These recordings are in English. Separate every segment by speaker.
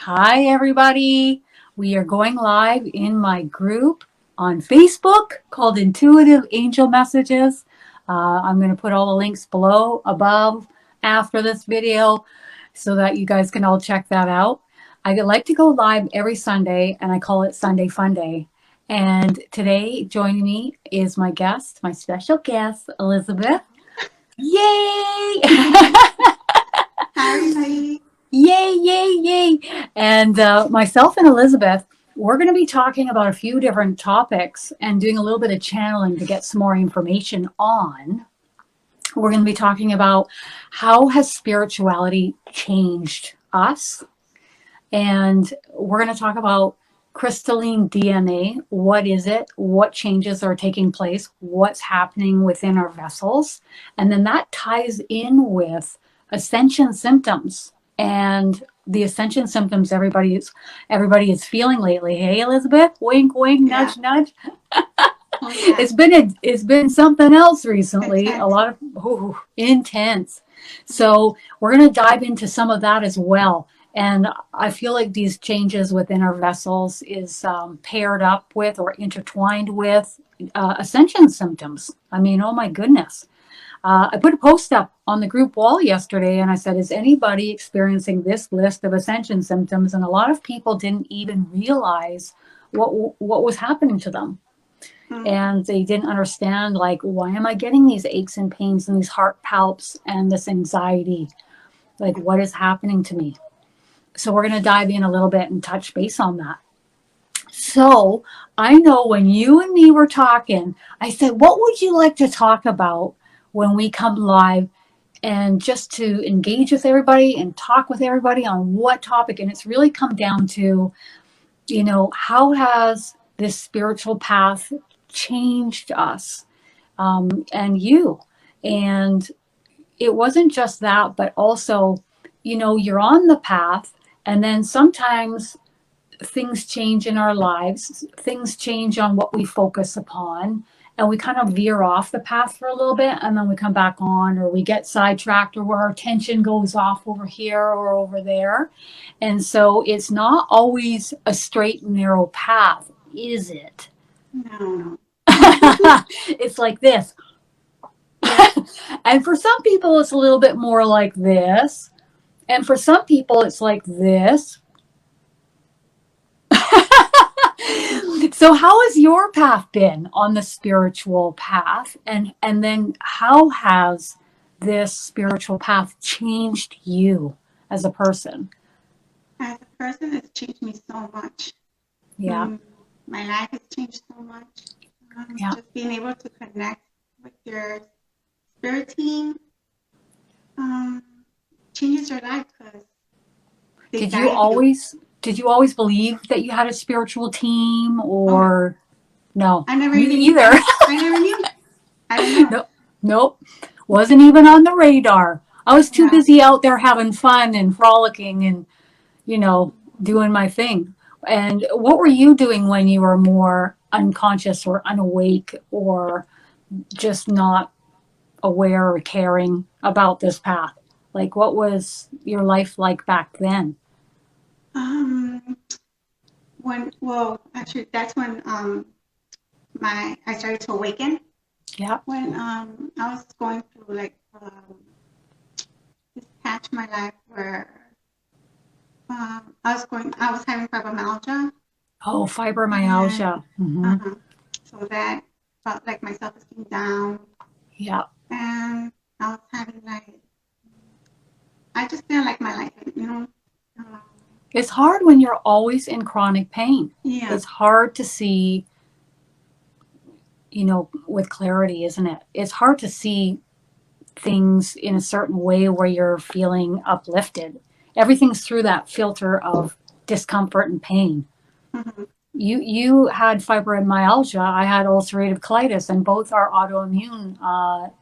Speaker 1: Hi, everybody. We are going live in my group on Facebook called Intuitive Angel Messages. I'm going to put all the links below, above, after this video so that you guys can all check that out. I like to go live every Sunday, and I call it Sunday Fun Day. And today, joining me is my guest, my special guest, Elizabeth. Yay!
Speaker 2: Hi, everybody.
Speaker 1: Yay, yay, yay. And myself and Elizabeth, we're going to be talking about a few different topics and doing a little bit of channeling to get some more information on. We're going to be talking about how has spirituality changed us? And we're going to talk about crystalline DNA. What is it? What changes are taking place? What's happening within our vessels? And then that ties in with ascension symptoms and the ascension symptoms everybody is feeling lately. Hey, Elizabeth, wink, wink,
Speaker 2: Yeah.
Speaker 1: nudge, nudge.
Speaker 2: Oh, yeah.
Speaker 1: It's been something else recently. A
Speaker 2: Intense.
Speaker 1: lot of intense. So we're going to dive into some of that as well. And I feel like these changes within our vessels is paired up with or intertwined with ascension symptoms. I mean, oh my goodness. I put a post up on the group wall yesterday and I said, is anybody experiencing this list of ascension symptoms? And a lot of people didn't even realize what was happening to them.
Speaker 2: Mm.
Speaker 1: And they didn't understand, like, why am I getting these aches and pains and these heart palps and this anxiety? Like, what is happening to me? So we're going to dive in a little bit and touch base on that. So I know when you and me were talking, I said, what would you like to talk about when we come live? And just to engage with everybody and talk with everybody on what topic. And it's really come down to, how has this spiritual path changed us, and you? And it wasn't just that, but also, you're on the path, and then sometimes things change in our lives, things change on what we focus upon, and we kind of veer off the path for a little bit, and then we come back on, or we get sidetracked, or where our attention goes off over here or over there. And so it's not always a straight and narrow path, is it?
Speaker 2: No,
Speaker 1: It's like this.
Speaker 2: yeah.
Speaker 1: And for some people, it's a little bit more like this. And for some people, it's like this. So how has your path been on the spiritual path? And then how has this spiritual path changed you as a person?
Speaker 2: As a person, it's changed me so much.
Speaker 1: Yeah,
Speaker 2: Mm, my life has changed so much.
Speaker 1: yeah.
Speaker 2: Just being able to connect with your spirit team um, changes your life because they
Speaker 1: Did you
Speaker 2: guide you.
Speaker 1: always did you always believe that you had a spiritual team,
Speaker 2: Oh no,
Speaker 1: or no?
Speaker 2: I never
Speaker 1: Me
Speaker 2: even knew.
Speaker 1: either.
Speaker 2: I never knew. I don't know.
Speaker 1: Nope. Nope. Wasn't even on the radar. I was too
Speaker 2: Yeah.
Speaker 1: busy out there having fun and frolicking and, doing my thing. And what were you doing when you were more unconscious or unawake or just not aware or caring about this path? Like, what was your life like back then?
Speaker 2: Um. Actually, that's when I started to awaken.
Speaker 1: Yeah.
Speaker 2: When I was going through like this patch in my life where I was having fibromyalgia,
Speaker 1: Oh,
Speaker 2: and
Speaker 1: fibromyalgia.
Speaker 2: uh so that felt like my self-esteem down,
Speaker 1: Yeah.
Speaker 2: and I was having like I just didn't like my life, you know. Um,
Speaker 1: It's hard when you're always in chronic pain.
Speaker 2: yeah,
Speaker 1: It's hard to see, with clarity, isn't it? It's hard to see things in a certain way where you're feeling uplifted. Everything's through that filter of discomfort and pain.
Speaker 2: hmm
Speaker 1: You had fibromyalgia. I had ulcerative colitis, and both are autoimmune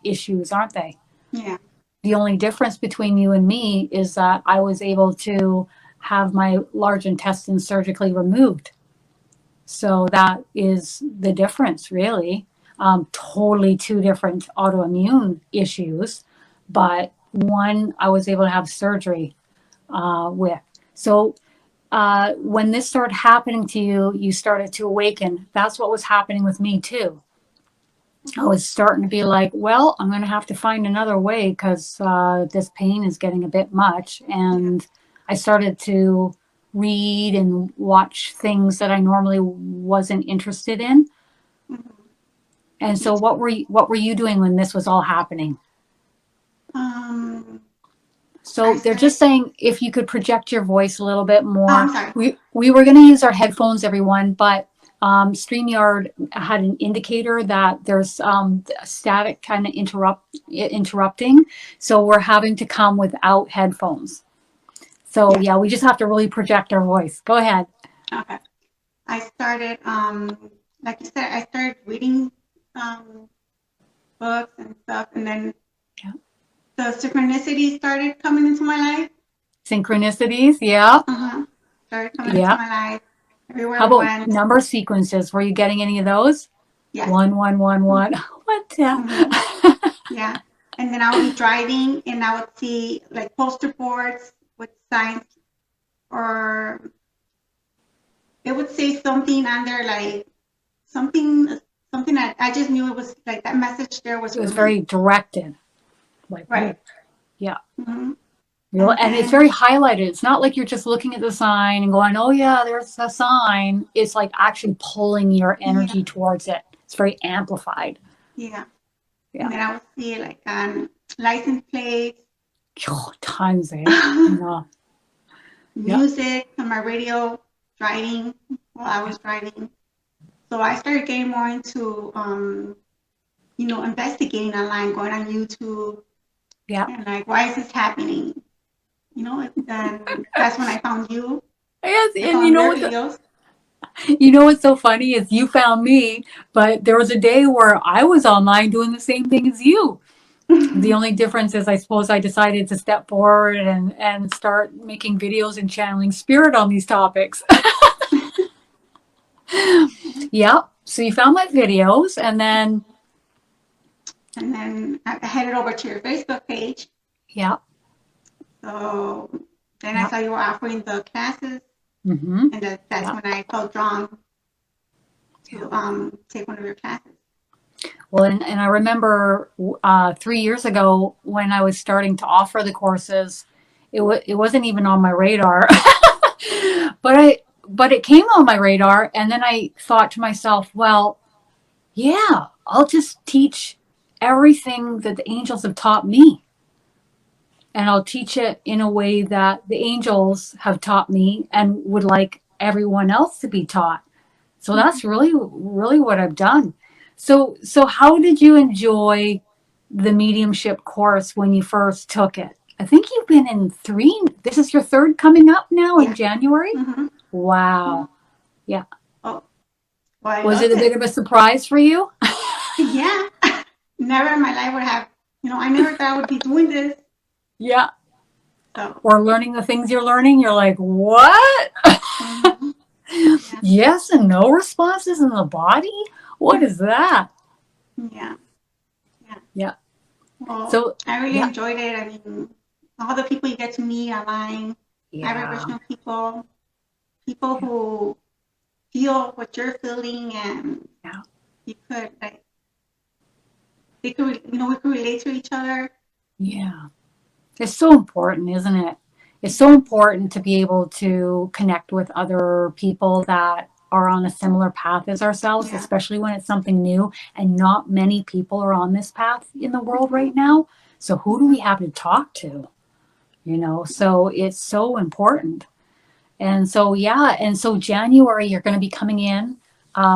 Speaker 1: issues, aren't they?
Speaker 2: yeah,
Speaker 1: The only difference between you and me is that I was able to have my large intestine surgically removed. So that is the difference, really. Totally two different autoimmune issues, but one I was able to have surgery with. So when this started happening to you, you started to awaken. That's what was happening with me too. I was starting to be like, well, I'm going to have to find another way because this pain is getting a bit much. And I started to read and watch things that I normally wasn't interested in.
Speaker 2: Mhm.
Speaker 1: And
Speaker 2: Me
Speaker 1: so,
Speaker 2: too.
Speaker 1: what were you doing when this was all happening?
Speaker 2: Um, I
Speaker 1: So they're
Speaker 2: started.
Speaker 1: just saying if you could project your voice a little bit
Speaker 2: Oh,
Speaker 1: more.
Speaker 2: I'm sorry.
Speaker 1: We were going to use our headphones, everyone, but StreamYard had an indicator that there's static kind of interrupting. So we're having to come without headphones. So
Speaker 2: Yeah.
Speaker 1: yeah, we just have to really project our voice. Go ahead.
Speaker 2: Okay. I started, like you said, I started reading um, books and stuff, and then
Speaker 1: Yeah.
Speaker 2: the synchronicity started coming into my life.
Speaker 1: Synchronicities. Yeah.
Speaker 2: Uh-huh. Started coming into
Speaker 1: Yeah.
Speaker 2: my life. Everywhere
Speaker 1: How
Speaker 2: I
Speaker 1: about
Speaker 2: went.
Speaker 1: number sequences? Were you getting any of those?
Speaker 2: Yes.
Speaker 1: 1111. What?
Speaker 2: Mm-hmm. Yeah. And then I would be driving and I would see like poster boards with signs, or it would say something on there like something something that I just knew it was like that message there was
Speaker 1: It
Speaker 2: for
Speaker 1: was
Speaker 2: me.
Speaker 1: very directed. Like,
Speaker 2: Right.
Speaker 1: oh, yeah.
Speaker 2: Mm-hmm.
Speaker 1: You know,
Speaker 2: And
Speaker 1: and it's
Speaker 2: then
Speaker 1: very highlighted. It's not like you're just looking at the sign and going, oh, yeah, there's a sign. It's like actually pulling your
Speaker 2: yeah,
Speaker 1: energy towards it. It's very amplified.
Speaker 2: yeah.
Speaker 1: Yeah.
Speaker 2: And then I would see like license plates,
Speaker 1: Oh, tons, eh? No. Yeah.
Speaker 2: music on my radio, driving while I
Speaker 1: Yeah.
Speaker 2: was driving. So I started getting more into investigating online, going on YouTube,
Speaker 1: Yeah.
Speaker 2: and like, why is this happening? And that's when I found you.
Speaker 1: Yes,
Speaker 2: I
Speaker 1: and
Speaker 2: found your videos.
Speaker 1: you know what's so funny is you found me, but there was a day where I was online doing the same thing as you. The only difference is I suppose I decided to step forward and start making videos and channeling spirit on these topics. Yeah. So you found my videos and then
Speaker 2: And then I headed over to your Facebook page.
Speaker 1: yeah,
Speaker 2: So then I
Speaker 1: yeah.
Speaker 2: saw you were offering the classes,
Speaker 1: Mm-hmm.
Speaker 2: and that's
Speaker 1: Yeah.
Speaker 2: when I felt drawn
Speaker 1: Yeah.
Speaker 2: to take one of your classes.
Speaker 1: Well, and I remember 3 years ago when I was starting to offer the courses, it wasn't even on my radar, but it came on my radar, and then I thought to myself, well, yeah, I'll just teach everything that the angels have taught me, and I'll teach it in a way that the angels have taught me and would like everyone else to be taught. So
Speaker 2: Mm-hmm.
Speaker 1: that's really what I've done. So how did you enjoy the mediumship course when you first took it? I think you've been in three. This is your third coming up now in
Speaker 2: Yeah.
Speaker 1: January.
Speaker 2: Mm-hmm. Mm-hmm.
Speaker 1: Wow. Yeah.
Speaker 2: Oh, well, I
Speaker 1: Was it
Speaker 2: loved
Speaker 1: a bit
Speaker 2: it.
Speaker 1: of a surprise for you?
Speaker 2: Yeah. Never in my life would have, I never thought I would be doing this.
Speaker 1: Yeah.
Speaker 2: So,
Speaker 1: Or learning the things you're learning, you're like, what?
Speaker 2: mm-hmm. Yeah.
Speaker 1: Yes and no responses in the body? What is that?
Speaker 2: Yeah. Yeah.
Speaker 1: Yeah.
Speaker 2: Well,
Speaker 1: So,
Speaker 2: I really
Speaker 1: yeah.
Speaker 2: enjoyed it. I mean, all the people you get to meet online, high
Speaker 1: Yeah.
Speaker 2: vibrational people, people
Speaker 1: Yeah.
Speaker 2: who feel what you're feeling, and
Speaker 1: Yeah.
Speaker 2: you could like they could we could relate to each other.
Speaker 1: Yeah. It's so important, isn't it? It's so important to be able to connect with other people that are on a similar path as ourselves,
Speaker 2: Yeah.
Speaker 1: especially when it's something new. And not many people are on this path in the world
Speaker 2: Mm-hmm.
Speaker 1: right now. So, who do
Speaker 2: Mm-hmm.
Speaker 1: we have to talk to? So it's so important. And so, yeah. And so, January, you're going to be coming in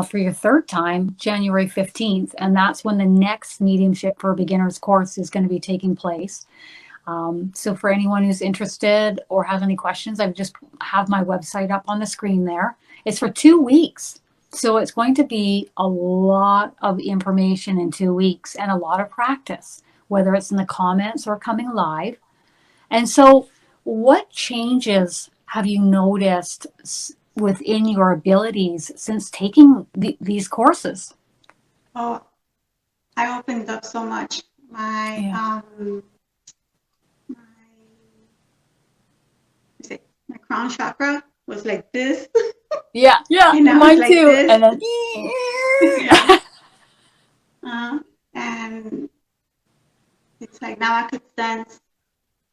Speaker 1: for your third time, January 15th. And that's when the next Mediumship for Beginners course is going to be taking place. So for anyone who's interested or has any questions, I just have my website up on the screen there. It's for 2 weeks. So it's going to be a lot of information in 2 weeks and a lot of practice, whether it's in the comments or coming live. And so, what changes have you noticed within your abilities since taking these courses?
Speaker 2: Oh, I opened up so much. My
Speaker 1: Yeah.
Speaker 2: my is it my crown chakra? was like this.
Speaker 1: Yeah,
Speaker 2: And now it's
Speaker 1: mine
Speaker 2: like
Speaker 1: too.
Speaker 2: this.
Speaker 1: And then,
Speaker 2: Yeah. And it's like now I could sense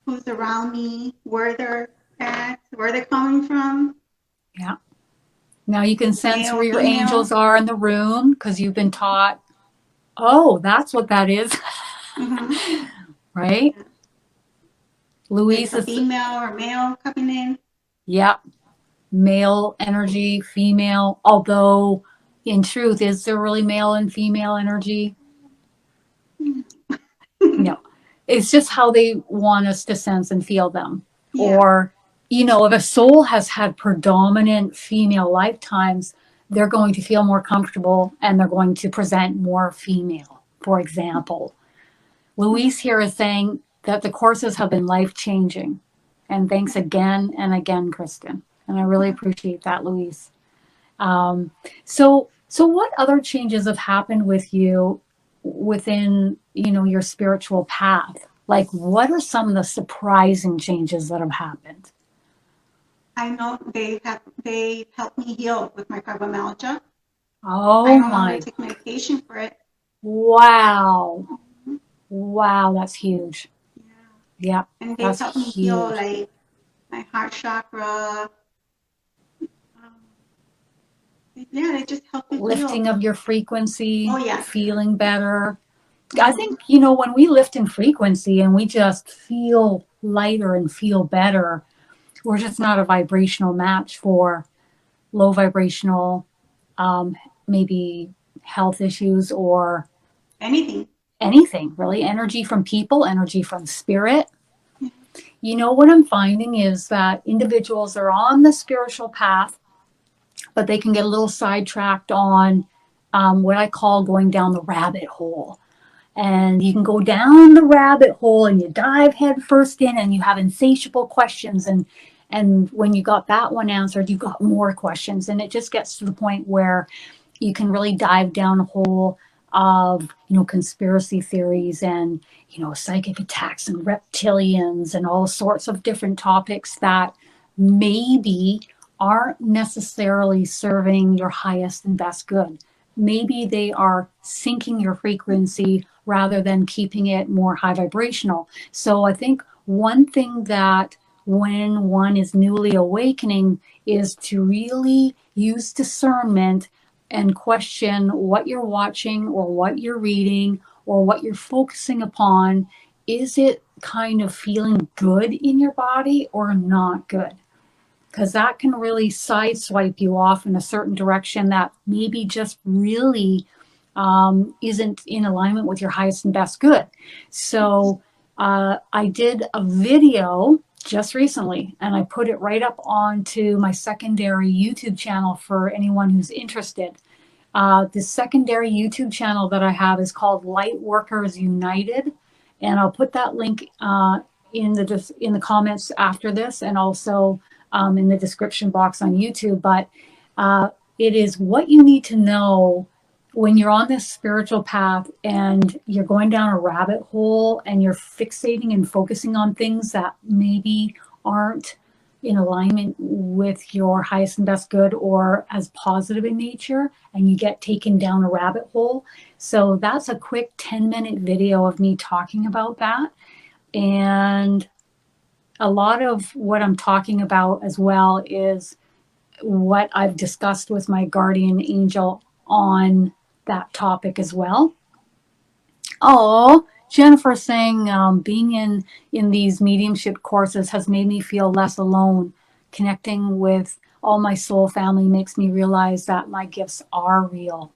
Speaker 2: who's around me, where they're at, where they're coming from.
Speaker 1: yeah. Now you can sense where
Speaker 2: Male,
Speaker 1: your
Speaker 2: female.
Speaker 1: angels are in the room because you've been taught, oh, that's what that is,
Speaker 2: Mm-hmm.
Speaker 1: right?
Speaker 2: Yeah. It's
Speaker 1: Louise
Speaker 2: a
Speaker 1: is,
Speaker 2: female or male coming in.
Speaker 1: yeah, male energy, female. Although, in truth, is there really male and female energy? No. It's just how they want us to sense and feel them.
Speaker 2: Yeah.
Speaker 1: Or, if a soul has had predominant female lifetimes, they're going to feel more comfortable and they're going to present more female, for example. Louise here is saying that the courses have been life changing. And thanks again and again, Kristin. And I really appreciate that, Louise. Um, so what other changes have happened with you within, your spiritual path? Like, what are some of the surprising changes that have happened?
Speaker 2: I know they helped me heal with my fibromyalgia. I
Speaker 1: Oh
Speaker 2: no longer
Speaker 1: my,
Speaker 2: take medication for it.
Speaker 1: wow.
Speaker 2: Mhm.
Speaker 1: Wow, that's huge.
Speaker 2: Yeah.
Speaker 1: Yeah,
Speaker 2: And they
Speaker 1: that's
Speaker 2: helped me heal
Speaker 1: huge.
Speaker 2: like my heart chakra. Um, yeah, they just help you heal.
Speaker 1: Lifting of your frequency,
Speaker 2: Oh yeah.
Speaker 1: feeling better. I
Speaker 2: Mm-hmm.
Speaker 1: think, when we lift in frequency and we just feel lighter and feel better, we're just not a vibrational match for low vibrational, um, maybe health issues or
Speaker 2: Anything.
Speaker 1: anything really. Energy from people, energy from spirit.
Speaker 2: Yeah.
Speaker 1: What I'm finding is that individuals are on the spiritual path, but they can get a little sidetracked on what I call going down the rabbit hole. And you can go down the rabbit hole and you dive head first in and you have insatiable questions, and when you got that one answered you got more questions, and it just gets to the point where you can really dive down a hole of conspiracy theories and psychic attacks and reptilians and all sorts of different topics that maybe aren't necessarily serving your highest and best good. Maybe they are sinking your frequency rather than keeping it more high vibrational. So I think one thing that when one is newly awakening is to really use discernment and question what you're watching or what you're reading or what you're focusing upon. Is it kind of feeling good in your body or not good? Because that can really sideswipe you off in a certain direction that maybe just really isn't in alignment with your highest and best good. So I did a video just recently and I put it right up onto my secondary YouTube channel for anyone who's interested. The secondary YouTube channel that I have is called Light Workers United, and I'll put that link in the comments after this, and also in the description box on YouTube. But it is what you need to know when you're on this spiritual path and you're going down a rabbit hole and you're fixating and focusing on things that maybe aren't in alignment with your highest and best good or as positive in nature, and you get taken down a rabbit hole. So that's a quick 10-minute video of me talking about that. And a lot of what I'm talking about as well is what I've discussed with my guardian angel on that topic as well. Oh, Jennifer saying being in these mediumship courses has made me feel less alone. Connecting with all my soul family makes me realize that my gifts are real,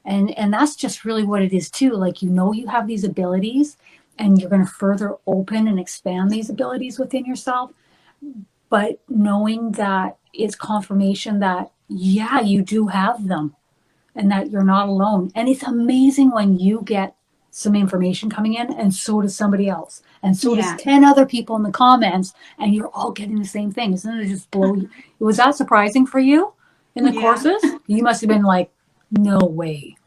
Speaker 1: and that's just really what it is too. Like you have these abilities, and you're going to further open and expand these abilities within yourself. But knowing that it's confirmation that yeah, you do have them and that you're not alone. And it's amazing when you get some information coming in, and so does somebody else, and so does
Speaker 2: Yeah.
Speaker 1: 10 other people in the comments, and you're all getting the same thing. Isn't it just blow you? Was that surprising for you in the
Speaker 2: Yeah.
Speaker 1: courses? You must have been like, no way.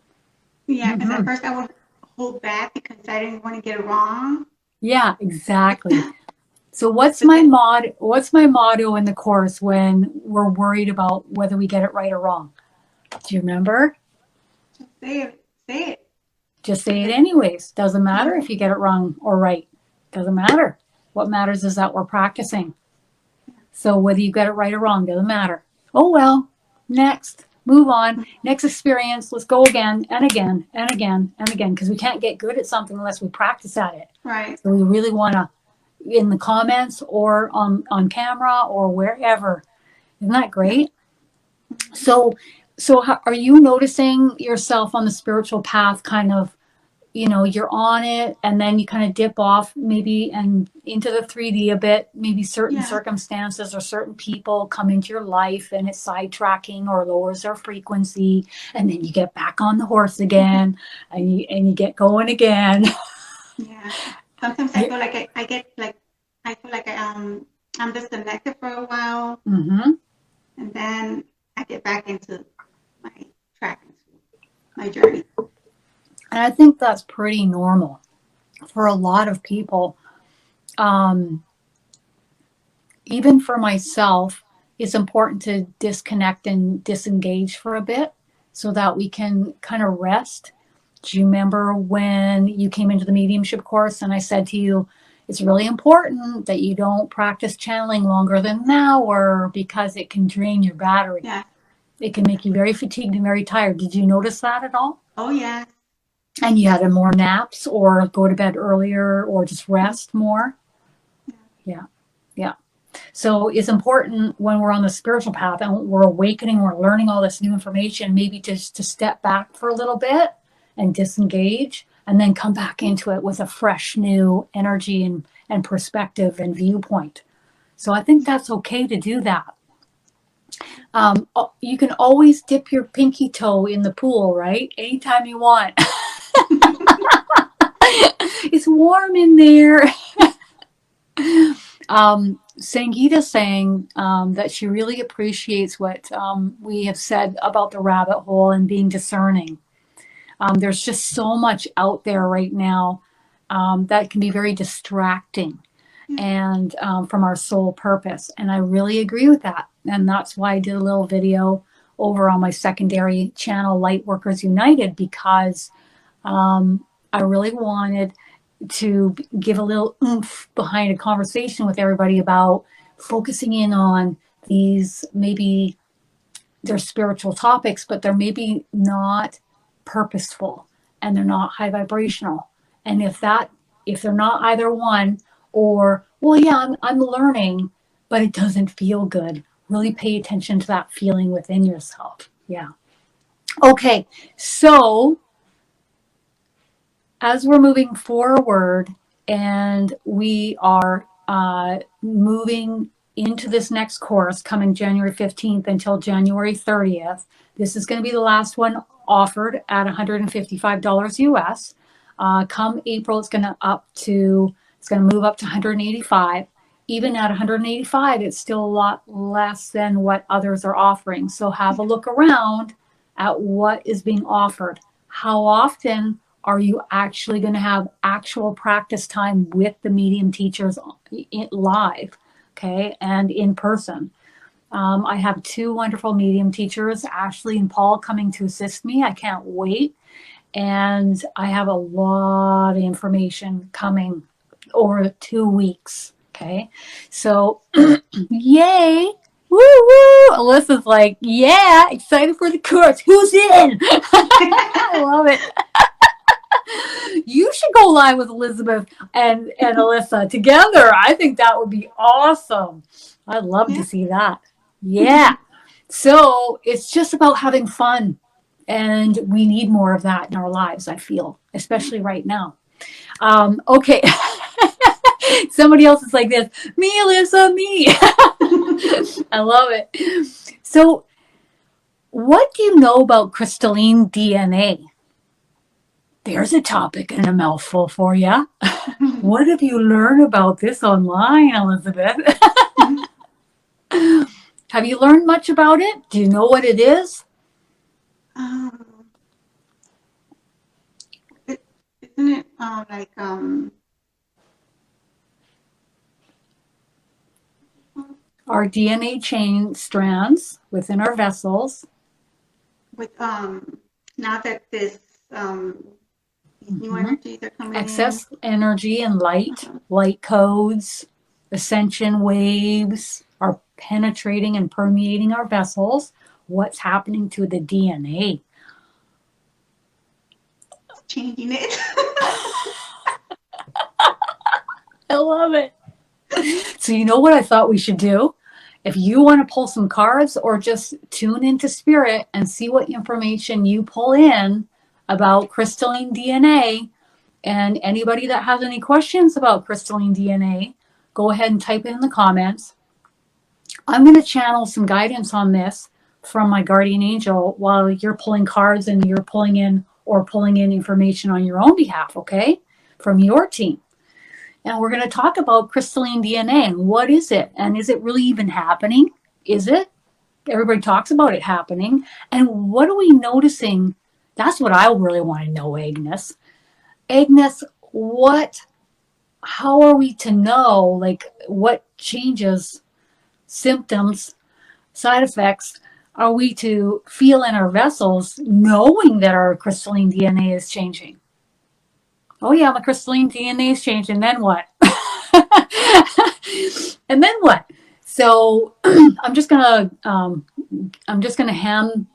Speaker 2: Yeah, because
Speaker 1: Mm-hmm.
Speaker 2: at first I would hold back because I didn't want to get it wrong.
Speaker 1: Yeah, exactly. So what's my motto in the course when we're worried about whether we get it right or wrong? Do you remember?
Speaker 2: Just say it. Say it.
Speaker 1: Just say it anyways. Doesn't matter if you get it wrong or right. Doesn't matter. What matters is that we're practicing. So whether you get it right or wrong, doesn't matter. Oh well, next. Move on. Next experience. Let's go again and again and again and again. Because we can't get good at something unless we practice at it.
Speaker 2: Right.
Speaker 1: So we really want to, in the comments or on camera or wherever. Isn't that great? So are you noticing yourself on the spiritual path kind of, you're on it and then you kind of dip off maybe and into the 3D a bit, maybe certain circumstances or certain people come into your life and it's sidetracking or lowers their frequency, and then you get back on the horse again and you get going again.
Speaker 2: Yeah. Sometimes I feel like I feel like I'm disconnected for a while,
Speaker 1: Mm-hmm.
Speaker 2: and then I get back into my track, into my journey.
Speaker 1: And I think that's pretty normal for a lot of people. Even for myself, it's important to disconnect and disengage for a bit so that we can kind of rest. Do you remember when you came into the mediumship course and I said to you, it's really important that you don't practice channeling longer than an hour because it can drain your battery.
Speaker 2: Yeah.
Speaker 1: It can make you very fatigued and very tired. Did you notice that at all?
Speaker 2: Oh yeah.
Speaker 1: And you had more naps or go to bed earlier or just rest more? Yeah. Yeah. So it's important when we're on the spiritual path and we're awakening, we're learning all this new information, maybe just to step back for a little bit and disengage and then come back into it with a fresh new energy and perspective and viewpoint. So I think that's okay to do that. You can always dip your pinky toe in the pool, right? Anytime you want. It's warm in there. Sangeeta saying that she really appreciates what we have said about the rabbit hole and being discerning. There's just so much out there right now that can be very distracting and from our soul purpose. And I really agree with that. And that's why I did a little video over on my secondary channel, Lightworkers United, because I really wanted to give a little oomph behind a conversation with everybody about focusing in on these, maybe they're spiritual topics, but they're maybe not purposeful and they're not high vibrational. And if they're not either one, or, well, yeah, I'm learning, but it doesn't feel good, really pay attention to that feeling within yourself. Yeah. Okay. So as we're moving forward and we are moving into this next course coming January 15th until January 30th, this is going to be the last one offered at $155 US. Come April, it's going to move up to 185. Even at 185, it's still a lot less than what others are offering. So have a look around at what is being offered. How often are you actually going to have actual practice time with the medium teachers live, okay, and in person? I have two wonderful medium teachers, Ashley and Paul, coming to assist me. I can't wait. And I have a lot of information coming over 2 weeks. Okay. So, yay. Woo woo. Alyssa's like, yeah, excited for the course. Who's in? I love it. You should go live with Elizabeth and Alyssa together. I think that would be awesome. I'd love to see that. Yeah. So it's just about having fun. And we need more of that in our lives, I feel, especially right now. Okay. Somebody else is like this. Me, Alyssa, me. I love it. So what do you know about crystalline DNA? There's a topic and a mouthful for you. What have you learned about this online, Elizabeth? Have you learned much about it? Do you know what it is?
Speaker 2: Isn't it like
Speaker 1: our DNA chain strands within our vessels.
Speaker 2: With now that this these new energies are coming
Speaker 1: excess energy and light, light codes, ascension waves are penetrating and permeating our vessels. What's happening to the DNA?
Speaker 2: changing it.
Speaker 1: I love it. So you know what I thought we should do? If you want to pull some cards or just tune into spirit and see what information you pull in about crystalline DNA, and anybody that has any questions about crystalline DNA, go ahead and type it in the comments. I'm going to channel some guidance on this from my guardian angel while you're pulling cards and you're pulling in information on your own behalf, okay? From your team. And we're going to talk about crystalline DNA and what is it? And is it really even happening? Is it? Everybody talks about it happening. And what are we noticing? That's what I really want to know, Agnes. Agnes, how are we to know, like, what changes, symptoms, side effects are we to feel in our vessels knowing that our crystalline DNA is changing? Oh yeah, my crystalline DNA is changing. Then what? And then what? So I'm just gonna hand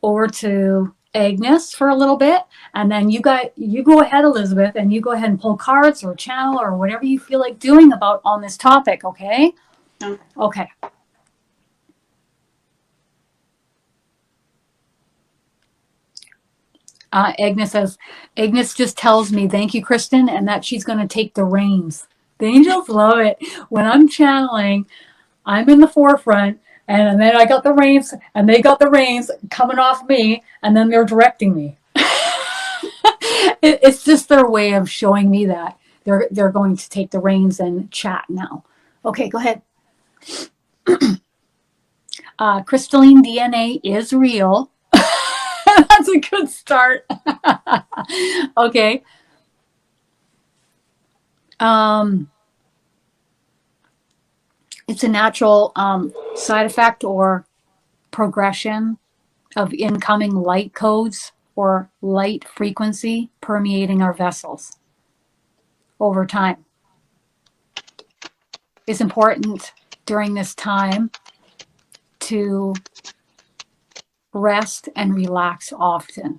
Speaker 1: over to Agnes for a little bit, and then you go ahead, Elizabeth, and you go ahead and pull cards or channel or whatever you feel like doing about on this topic. Okay. Okay. Agnes just tells me, thank you, Kristin, and that she's going to take the reins. The angels love it. When I'm channeling, I'm in the forefront, and then I got the reins, and they got the reins coming off me, and then they're directing me. It's just their way of showing me that they're going to take the reins and chat now. Okay, go ahead. Crystalline DNA is real. That's a good start. Okay. It's a natural side effect or progression of incoming light codes or light frequency permeating our vessels over time. It's important during this time to rest and relax often.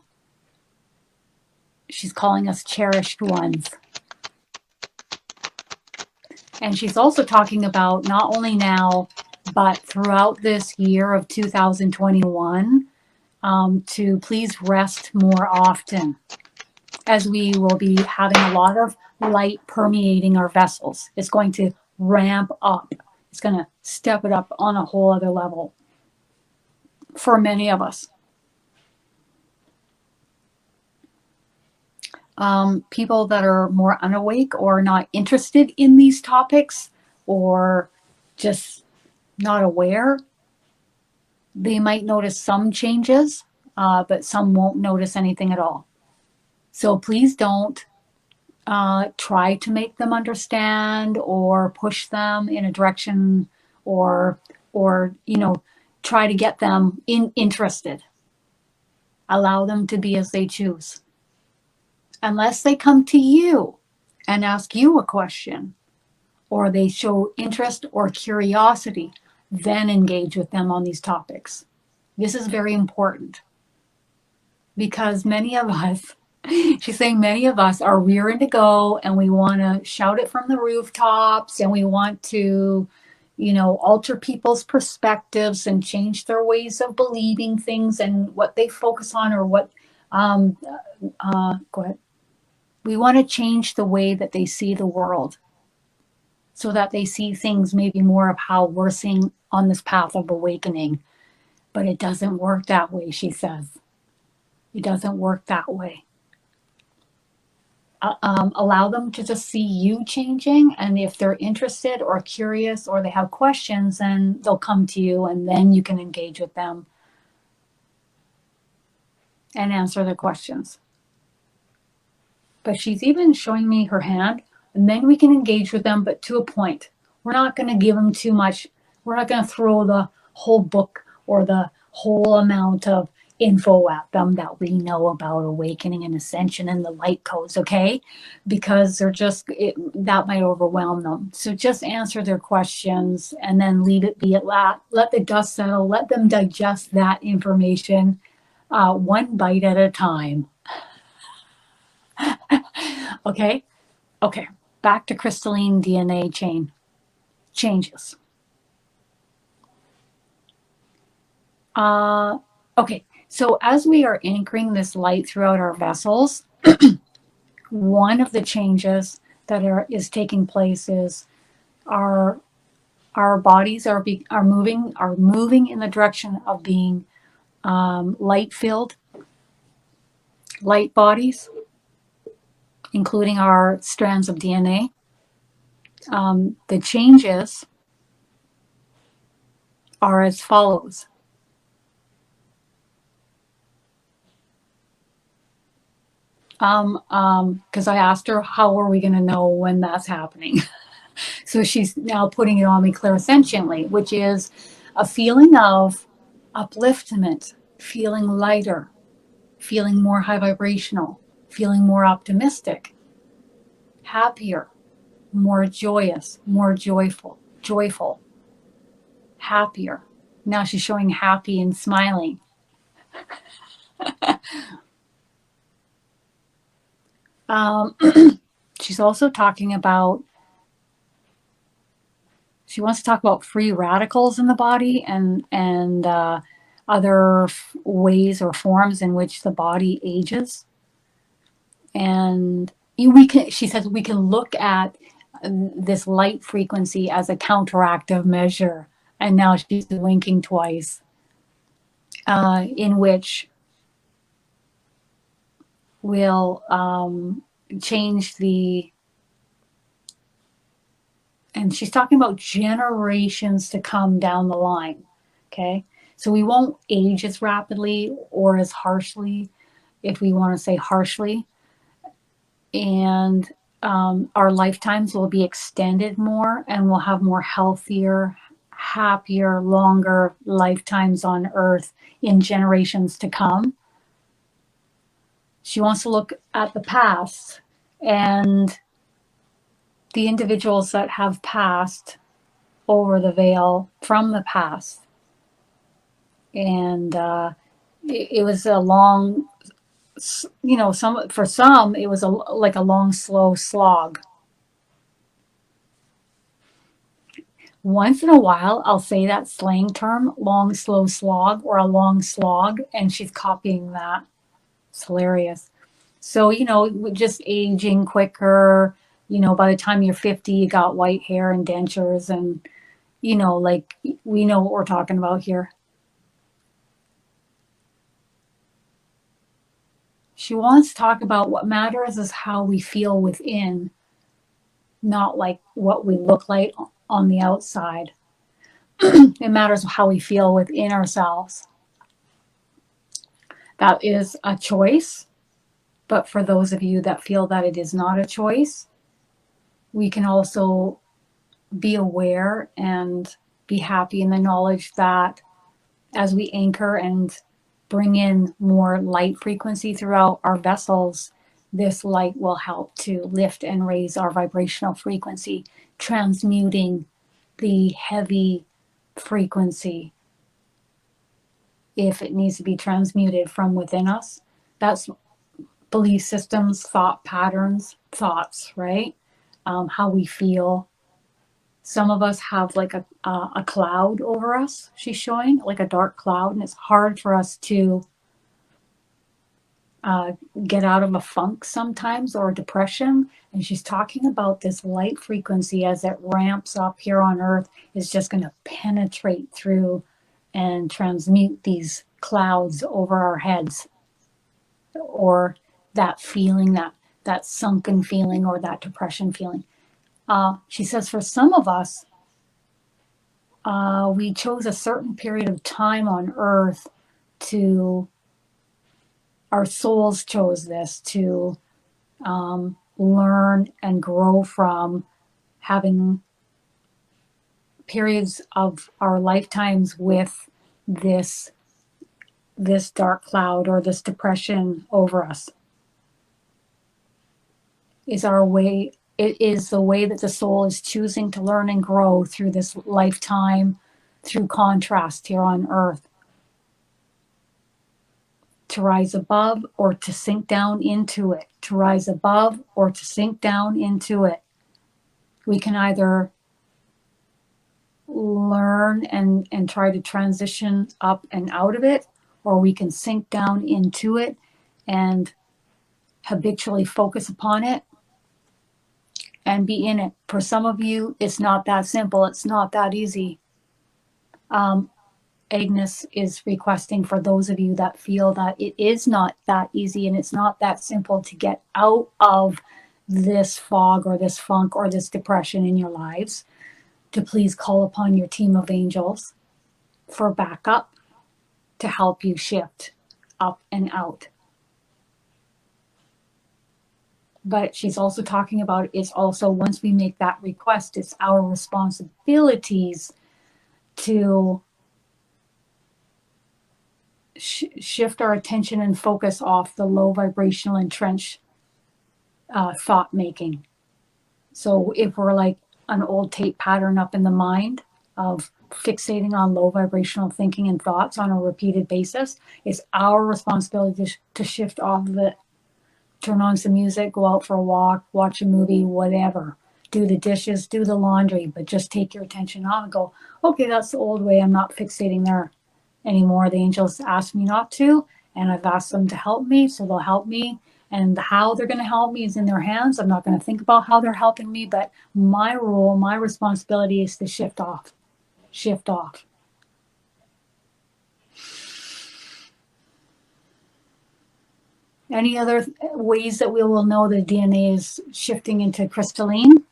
Speaker 1: She's calling us cherished ones. And she's also talking about not only now, but throughout this year of 2021, to please rest more often, as we will be having a lot of light permeating our vessels. It's going to ramp up. It's going to step it up on a whole other level for many of us. People that are more unawake or not interested in these topics or just not aware, they might notice some changes, but some won't notice anything at all. So please don't try to make them understand or push them in a direction or try to get them interested. Allow them to be as they choose. Unless they come to you and ask you a question, or they show interest or curiosity, then engage with them on these topics. This is very important because many of us, she's saying many of us are rearing to go and we want to shout it from the rooftops and we want to, alter people's perspectives and change their ways of believing things and what they focus on or what, go ahead. We want to change the way that they see the world so that they see things maybe more of how we're seeing on this path of awakening. But it doesn't work that way, she says. It doesn't work that way. Allow them to just see you changing, and if they're interested or curious or they have questions, then they'll come to you and then you can engage with them and answer their questions. But she's even showing me her hand, and then we can engage with them, but to a point. We're not going to give them too much We're not going to throw the whole book or the whole amount of info at them that we know about awakening and ascension and the light codes, okay? Because that might overwhelm them. So just answer their questions and then leave it be at that. Let the dust settle. Let them digest that information one bite at a time. Okay? Okay. Back to crystalline DNA changes. Okay, so as we are anchoring this light throughout our vessels, one of the changes that is taking place is our bodies are moving in the direction of being light filled, light bodies, including our strands of DNA. The changes are as follows. Because I asked her, how are we going to know when that's happening? So she's now putting it on me clairsentiently, which is a feeling of upliftment, feeling lighter, feeling more high vibrational, feeling more optimistic, happier, more joyous, more joyful, happier. Now she's showing happy and smiling. She's also talking about, she wants to talk about free radicals in the body and other ways or forms in which the body ages. And she says we can look at this light frequency as a counteractive measure. And now she's winking twice, in which will change and she's talking about generations to come down the line. Okay. So we won't age as rapidly or as harshly, if we want to say harshly. And our lifetimes will be extended more and we'll have more healthier, happier, longer lifetimes on Earth in generations to come. She wants to look at the past and the individuals that have passed over the veil from the past. And it was a long, for some, it was like a long, slow slog. Once in a while, I'll say that slang term, long, slow slog, or a long slog, and she's copying that. It's hilarious. So, just aging quicker, by the time you're 50, you got white hair and dentures, and, like, we know what we're talking about here. She wants to talk about what matters is how we feel within, not like what we look like on the outside. It matters how we feel within ourselves. That is a choice. But for those of you that feel that it is not a choice, we can also be aware and be happy in the knowledge that as we anchor and bring in more light frequency throughout our vessels, this light will help to lift and raise our vibrational frequency, transmuting the heavy frequency if it needs to be transmuted from within us. That's belief systems, thought patterns, thoughts, right? How we feel. Some of us have like a cloud over us, she's showing, like a dark cloud, and it's hard for us to get out of a funk sometimes or depression. And she's talking about this light frequency as it ramps up here on Earth is just going to penetrate through and transmute these clouds over our heads, or that feeling, that sunken feeling, or that depression feeling. She says for some of us, we chose a certain period of time on Earth our souls chose this to learn and grow from having periods of our lifetimes with this dark cloud or this depression over us. Is our way, it is the way that the soul is choosing to learn and grow through this lifetime, through contrast here on earth. To rise above or to sink down into it. To rise above or to sink down into it. We can either learn and try to transition up and out of it, or we can sink down into it and habitually focus upon it and be in it. For some of you, it's not that simple. It's not that easy. Agnes is requesting for those of you that feel that it is not that easy and it's not that simple to get out of this fog or this funk or this depression in your lives, to please call upon your team of angels for backup to help you shift up and out. But she's also talking about, it's also, once we make that request, it's our responsibilities to shift our attention and focus off the low vibrational entrenched thought making. So if we're like an old tape pattern up in the mind of fixating on low vibrational thinking and thoughts on a repeated basis, it's our responsibility to shift off of it. Turn on some music, go out for a walk, watch a movie, whatever. Do the dishes, do the laundry, but just take your attention off and go, okay, that's the old way. I'm not fixating there anymore. The angels asked me not to, and I've asked them to help me, so they'll help me. And how they're going to help me is in their hands. I'm not going to think about how they're helping me, but my role, my responsibility is to shift off. Shift off. Any other ways that we will know the DNA is shifting into crystalline?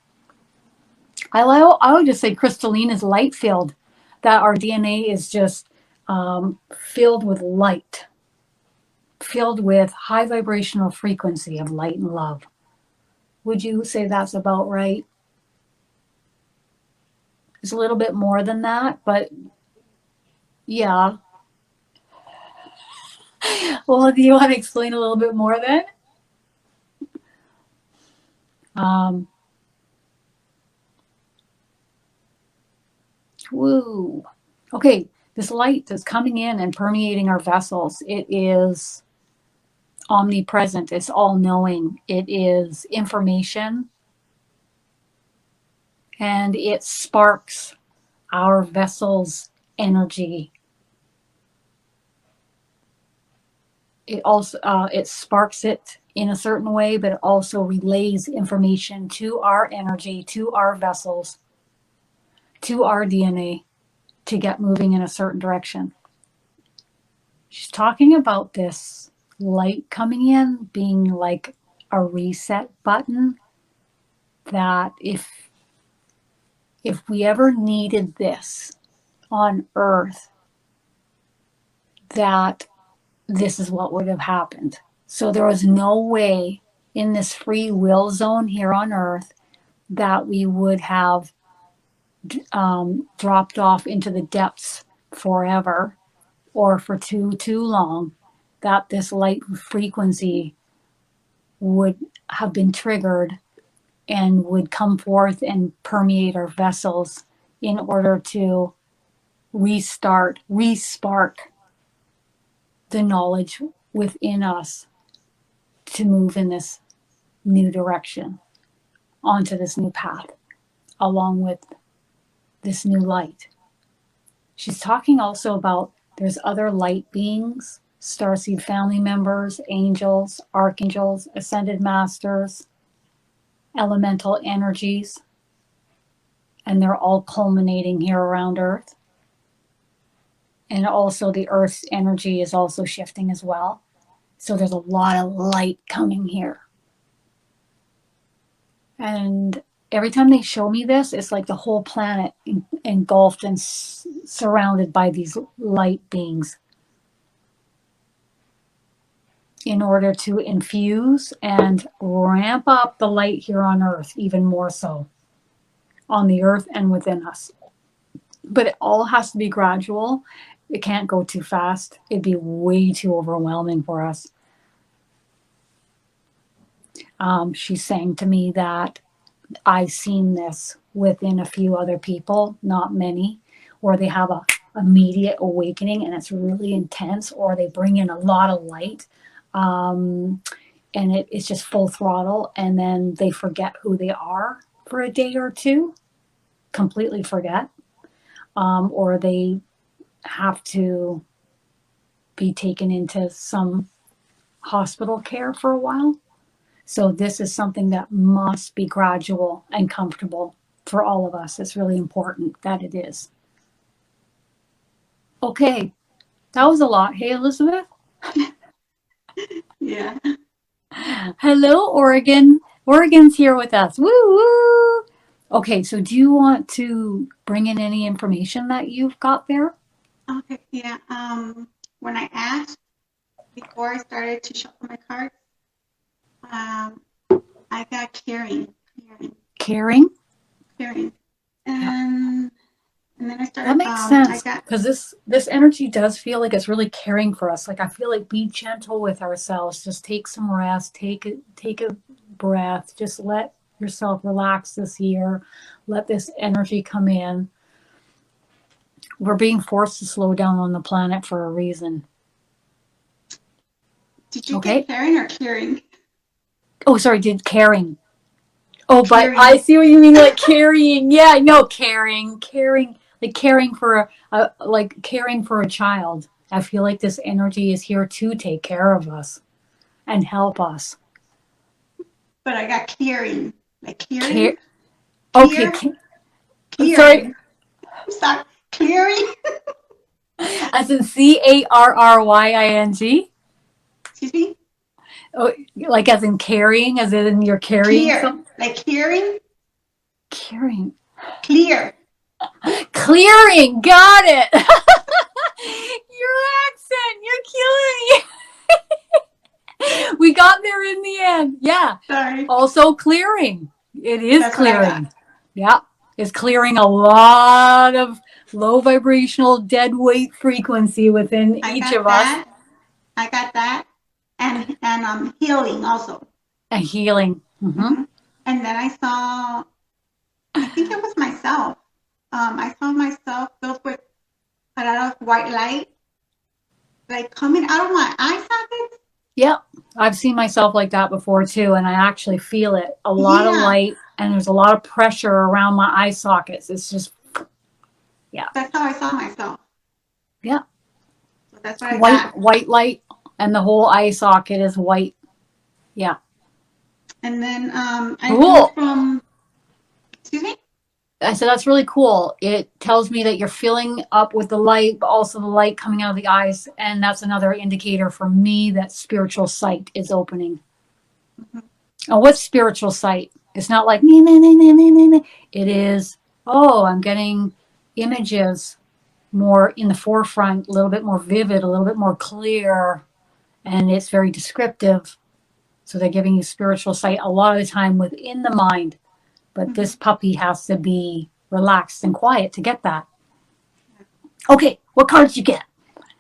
Speaker 1: I would just say crystalline is light filled, that our DNA is just filled with light, filled with high vibrational frequency of light and love. Would you say that's about right? It's a little bit more than that, but yeah. Well, do you want to explain a little bit more then? Woo. Okay, this light that's coming in and permeating our vessels, it is omnipresent. It's all-knowing. It is information. And it sparks our vessel's energy. It also it sparks it in a certain way, but it also relays information to our energy, to our vessels, to our DNA to get moving in a certain direction. She's talking about this light coming in being like a reset button, that if we ever needed this on Earth, that this is what would have happened. So there was no way in this free will zone here on Earth that we would have dropped off into the depths forever or for too long, that this light frequency would have been triggered and would come forth and permeate our vessels in order to respark the knowledge within us to move in this new direction, onto this new path, along with this new light. She's talking also about there's other light beings, starseed family members, angels, archangels, ascended masters, elemental energies, and they're all culminating here around Earth. And also the Earth's energy is also shifting as well. So there's a lot of light coming here. And every time they show me this, it's like the whole planet engulfed and surrounded by these light beings, in order to infuse and ramp up the light here on Earth even more so, on the Earth and within us. but it all has to be gradual. It can't go too fast. It'd be way too overwhelming for us. She's saying to me that I've seen this within a few other people, not many, where they have a immediate awakening and it's really intense, or they bring in a lot of light, um, and it's just full throttle, and then they forget who they are for a day or two, completely forget, or they have to be taken into some hospital care for a while. So this is something that must be gradual and comfortable for all of us. It's really important that it is. Okay, that was a lot. Hey, Elizabeth.
Speaker 2: Yeah.
Speaker 1: Hello, Oregon. Oregon's here with us. Woo woo. Okay, so do you want to bring in any information that you've got there?
Speaker 2: Okay. Yeah. When I asked before I started to shuffle my cards, um, I got
Speaker 1: Caring?
Speaker 2: caring,
Speaker 1: Yeah.
Speaker 2: and then I
Speaker 1: That
Speaker 2: started.
Speaker 1: makes
Speaker 2: I
Speaker 1: sense
Speaker 2: got.
Speaker 1: because this energy does feel like it's really caring for us. Like I feel like be gentle with ourselves. Just take some rest. Take a breath. Just let yourself relax this year. Let this energy come in. We're being forced to slow down on the planet for a reason.
Speaker 2: Did you get
Speaker 1: Okay.
Speaker 2: caring or curing?
Speaker 1: Oh, sorry. Did caring? Oh, but I
Speaker 2: Curing.
Speaker 1: see what you mean. Like carrying. Yeah, no, caring, like caring for like caring for a child. I feel like this energy is here to take care of us and help us.
Speaker 2: But I got clearing. Like
Speaker 1: Care.
Speaker 2: clearing?
Speaker 1: Okay.
Speaker 2: Clear?
Speaker 1: Sorry.
Speaker 2: Clearing. I'm sorry. Clearing?
Speaker 1: As in Carrying.
Speaker 2: Excuse me?
Speaker 1: Oh, like as in carrying, as in you're carrying
Speaker 2: Clear.
Speaker 1: something.
Speaker 2: Like clearing?
Speaker 1: Carrying.
Speaker 2: Clear.
Speaker 1: Clearing. Got it. Your accent. You're killing me. We got there in the end. Yeah.
Speaker 2: Sorry.
Speaker 1: Also clearing. It is
Speaker 2: That's what I got.
Speaker 1: clearing. Yeah. It's clearing a lot of low vibrational dead weight frequency within
Speaker 2: I
Speaker 1: each
Speaker 2: got
Speaker 1: of us.
Speaker 2: that. I got that. And healing also.
Speaker 1: And healing.
Speaker 2: Hmm. And then I saw, I think it was myself. I saw myself filled with a lot of white light, like coming out of my eye sockets.
Speaker 1: Yep. I've seen myself like that before too, and I actually feel it. A lot of
Speaker 2: Yeah,
Speaker 1: light, and there's a lot of pressure around my eye sockets. It's just, yeah.
Speaker 2: that's how I saw myself.
Speaker 1: Yeah.
Speaker 2: So that's what I got.
Speaker 1: White light, and the whole eye socket is white. Yeah.
Speaker 2: And then I drew
Speaker 1: Cool.
Speaker 2: from, excuse me?
Speaker 1: I said, that's really cool. It tells me that you're filling up with the light, but also the light coming out of the eyes. And that's another indicator for me that spiritual sight is opening.
Speaker 2: Mhm.
Speaker 1: Oh, what's spiritual sight? It's not like, me, me, me, me, me, me, me. It is, oh, I'm getting images more in the forefront, a little bit more vivid, a little bit more clear, and it's very descriptive. So they're giving you spiritual sight a lot of the time within the mind. But this
Speaker 2: Mhm.
Speaker 1: puppy has to be relaxed and quiet to get that. Okay, what cards you get?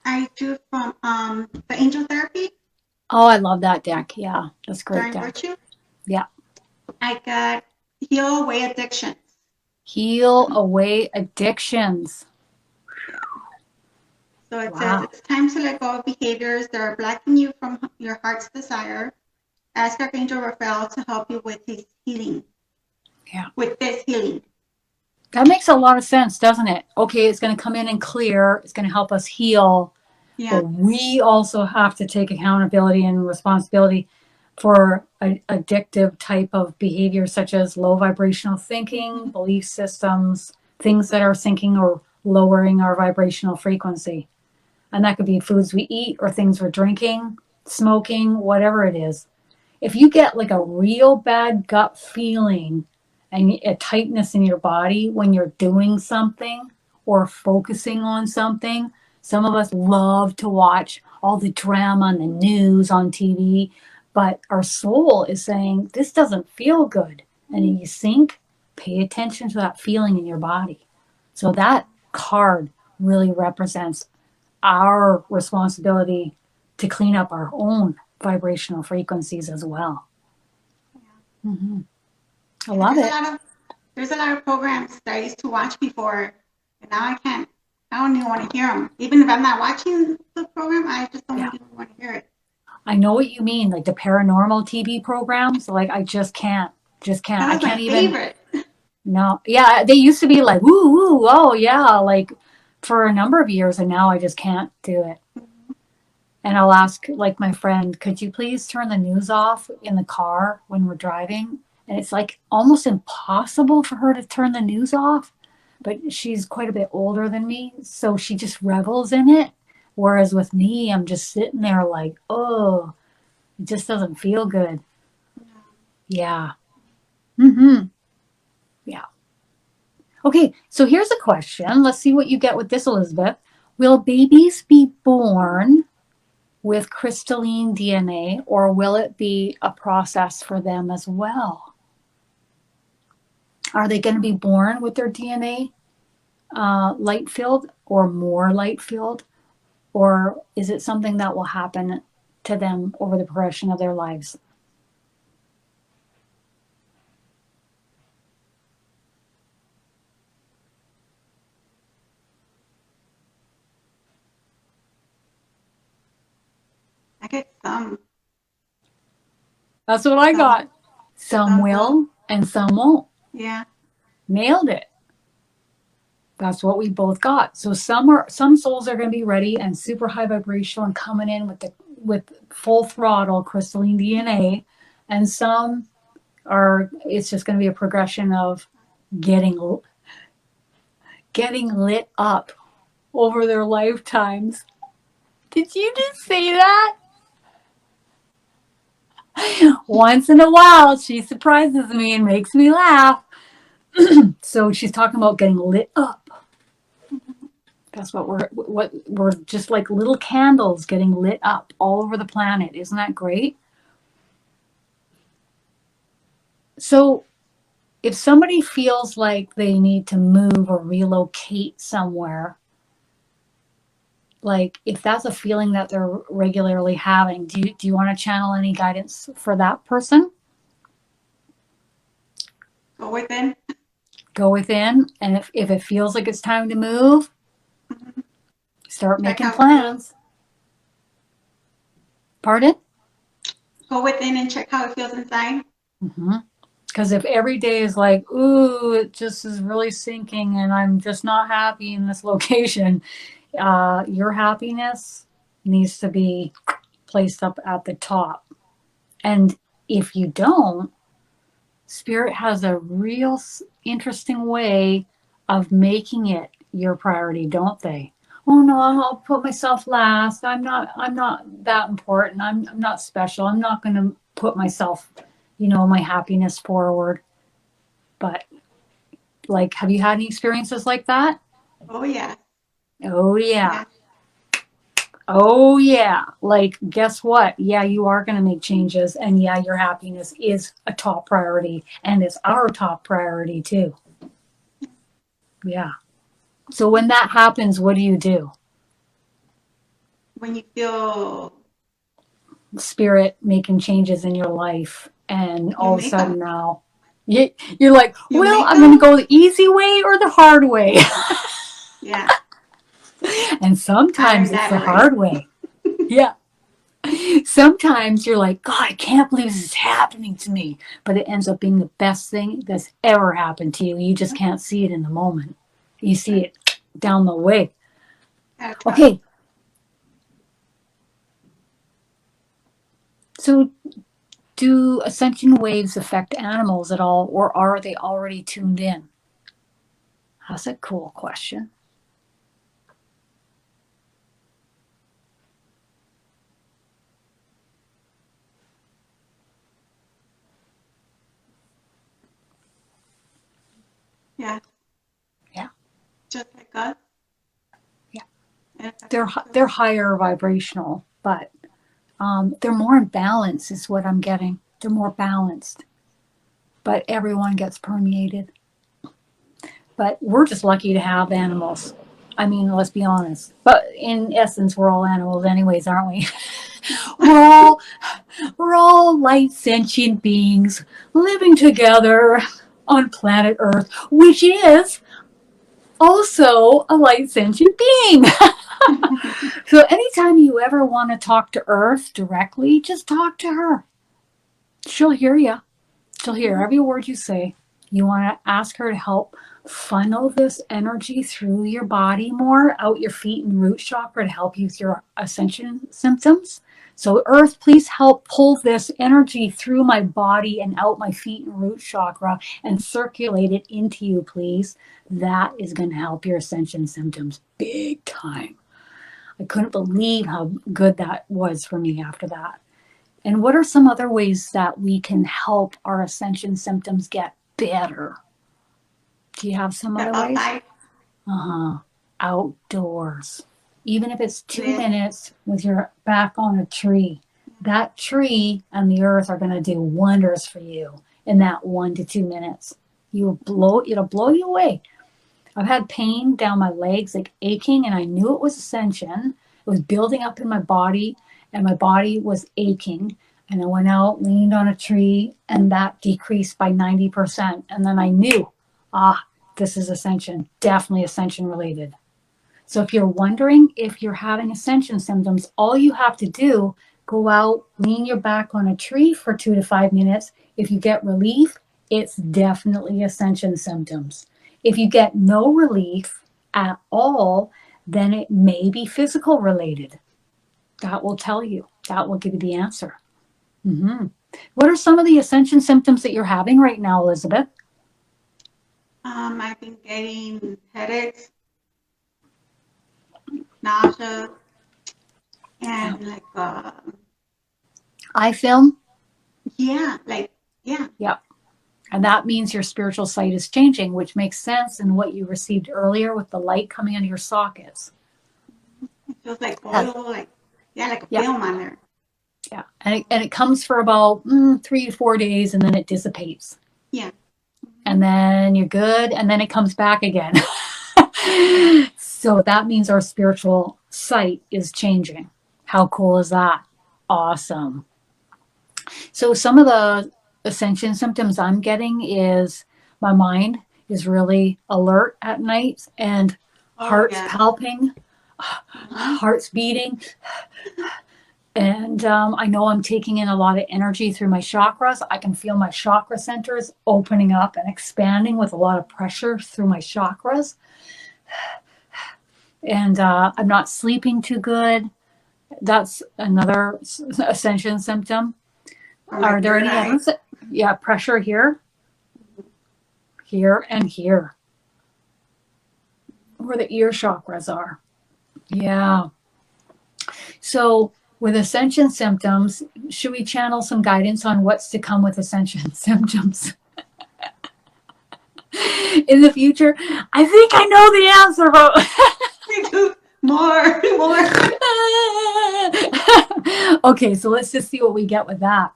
Speaker 2: I drew from the Angel Therapy,
Speaker 1: Oh, I love that deck. Yeah, that's a great
Speaker 2: Starring
Speaker 1: deck.
Speaker 2: Virtue.
Speaker 1: Yeah.
Speaker 2: I got Heal Away Addictions.
Speaker 1: Heal away addictions.
Speaker 2: Yeah. So it says
Speaker 1: Wow.
Speaker 2: it's time to let go of behaviors that are blocking you from your heart's desire. Ask Archangel Raphael to help you with his healing.
Speaker 1: Yeah.
Speaker 2: With this healing.
Speaker 1: That makes a lot of sense, doesn't it? Okay, it's going to come in and clear. It's going to help us heal.
Speaker 2: Yeah.
Speaker 1: But we also have to take accountability and responsibility for addictive type of behavior, such as low vibrational thinking,
Speaker 2: Mm-hmm.
Speaker 1: belief systems, things that are sinking or lowering our vibrational frequency. And that could be foods we eat or things we're drinking, smoking, whatever it is. If you get like a real bad gut feeling and a tightness in your body when you're doing something or focusing on something, some of us love to watch all the drama and the news on TV, but our soul is saying, this doesn't feel good. And you sink, pay attention to that feeling in your body. So that card really represents our responsibility to clean up our own vibrational frequencies as well.
Speaker 2: Yeah.
Speaker 1: Mm-hmm. I love it.
Speaker 2: There's a lot of programs that I used to watch before, and now I can't. I don't even want to hear them. Even if I'm not watching the program, I just don't even want to hear it.
Speaker 1: I know what you mean, like the paranormal TV programs. Like I just can't.
Speaker 2: That
Speaker 1: I
Speaker 2: was my
Speaker 1: can't even.
Speaker 2: favorite.
Speaker 1: No, yeah, they used to be like woo woo, oh yeah, like for a number of years, and now I just can't do it.
Speaker 2: Mhm.
Speaker 1: And I'll ask like my friend, could you please turn the news off in the car when we're driving? And it's like almost impossible for her to turn the news off, but she's quite a bit older than me, so she just revels in it. Whereas with me, I'm just sitting there like, oh, it just doesn't feel good. Yeah. Mm-hmm. Yeah. Okay, so here's a question. Let's see what you get with this, Elizabeth. Will babies be born with crystalline DNA, or will it be a process for them as well? Are they going to be born with their DNA light filled or more light filled, or is it something that will happen to them over the progression of their lives?
Speaker 2: I get some.
Speaker 1: That's what I got. Some will and some won't.
Speaker 2: Yeah.
Speaker 1: Nailed it. That's what we both got. So some souls are going to be ready and super high vibrational and coming in with full throttle crystalline DNA, and some are, it's just going to be a progression of getting lit up over their lifetimes. Did you just say that? Once in a while, she surprises me and makes me laugh. So she's talking about getting lit up. That's what we're just like little candles getting lit up all over the planet. Isn't that great? So if somebody feels like they need to move or relocate somewhere, like if that's a feeling that they're regularly having, do you want to channel any guidance for that person?
Speaker 2: Go within.
Speaker 1: Go within, and if it feels like it's time to move,
Speaker 2: Mhm.
Speaker 1: start
Speaker 2: Check
Speaker 1: making
Speaker 2: how it feels.
Speaker 1: plans. Pardon?
Speaker 2: Go within and check how it feels inside.
Speaker 1: Because if every day is like, ooh, it just is really sinking and I'm just not happy in this location, your happiness needs to be placed up at the top. And if you don't, Spirit has a real interesting way of making it your priority, don't they? Oh no, I'll put myself last. I'm not that important. I'm not special. I'm not going to put myself, my happiness forward. But like, have you had any experiences like that?
Speaker 2: Oh yeah.
Speaker 1: Oh yeah.
Speaker 2: Yeah.
Speaker 1: Oh yeah. Like, guess what? Yeah, you are going to make changes, and yeah, your happiness is a top priority, and it's our top priority too. Yeah. So when that happens, what do you do?
Speaker 2: When you feel
Speaker 1: Spirit making changes in your life, and
Speaker 2: you
Speaker 1: all of a
Speaker 2: make them.
Speaker 1: sudden now you're like,
Speaker 2: You
Speaker 1: well,
Speaker 2: make
Speaker 1: I'm going to
Speaker 2: them.
Speaker 1: go the easy way or the hard way.
Speaker 2: Yeah.
Speaker 1: And
Speaker 2: I
Speaker 1: sometimes
Speaker 2: learned
Speaker 1: it's
Speaker 2: that
Speaker 1: the
Speaker 2: already.
Speaker 1: hard way. Yeah. Sometimes you're like, God, I can't believe this is happening to me. But it ends up being the best thing that's ever happened to you. You just can't see it in the moment. You see it down the way. Okay. So do ascension waves affect animals at all, or are they already tuned in? That's a cool question.
Speaker 2: Yeah.
Speaker 1: Yeah.
Speaker 2: Just like us.
Speaker 1: Yeah. They're higher vibrational, but they're more in balance is what I'm getting. They're more balanced, but everyone gets permeated. But we're just lucky to have animals. I mean, let's be honest. But in essence, we're all animals anyways, aren't we? we're all we're all light sentient beings living together on planet Earth, which is also a light sentient being. So anytime you ever want to talk to Earth directly, just talk to her. She'll hear you. She'll hear every word you say. You want to ask her to help funnel this energy through your body more, out your feet and root chakra to help you with your ascension symptoms. So, Earth, please help pull this energy through my body and out my feet and root chakra and circulate it into you, please. That is going to help your ascension symptoms big time. I couldn't believe how good that was for me after that. And what are some other ways that we can help our ascension symptoms get better? Do you have some other ways?
Speaker 2: Outside.
Speaker 1: Outdoors. Even if it's 2
Speaker 2: Yeah.
Speaker 1: minutes with your back on a tree, that tree and the earth are going to do wonders for you in that 1 to 2 minutes. It'll blow you away. I've had pain down my legs, like aching, and I knew it was ascension. It was building up in my body, and my body was aching. And I went out, leaned on a tree, and that decreased by 90%. And then I knew, this is ascension, definitely ascension related. So if you're wondering if you're having ascension symptoms, all you have to do, go out, lean your back on a tree for 2 to 5 minutes. If you get relief, it's definitely ascension symptoms. If you get no relief at all, then it may be physical related. That will tell you. That will give you the answer. What are some of the ascension symptoms that you're having right now, Elizabeth?
Speaker 2: I've been getting headaches, nausea, and
Speaker 1: Eye film?
Speaker 2: yeah.
Speaker 1: Yep. And that means your spiritual sight is changing, which makes sense in what you received earlier with the light coming into your sockets.
Speaker 2: It feels like oil, like a film on there.
Speaker 1: Yeah. And it comes for about 3 to 4 days and then it dissipates.
Speaker 2: Yeah.
Speaker 1: And then you're good. And then it comes back again. So that means our spiritual sight is changing. How cool is that? Awesome. So some of the ascension symptoms I'm getting is my mind is really alert at night and heart's palping, heart's beating. And I know I'm taking in a lot of energy through my chakras. I can feel my chakra centers opening up and expanding with a lot of pressure through my chakras. And I'm not sleeping too good. That's another ascension symptom. Are there any others? Yeah, pressure here, here, and here, where the ear chakras are. Yeah. So with ascension symptoms, should we channel some guidance on what's to come with ascension symptoms in the future? I think I know the answer, but
Speaker 2: more.
Speaker 1: Okay, so let's just see what we get with that.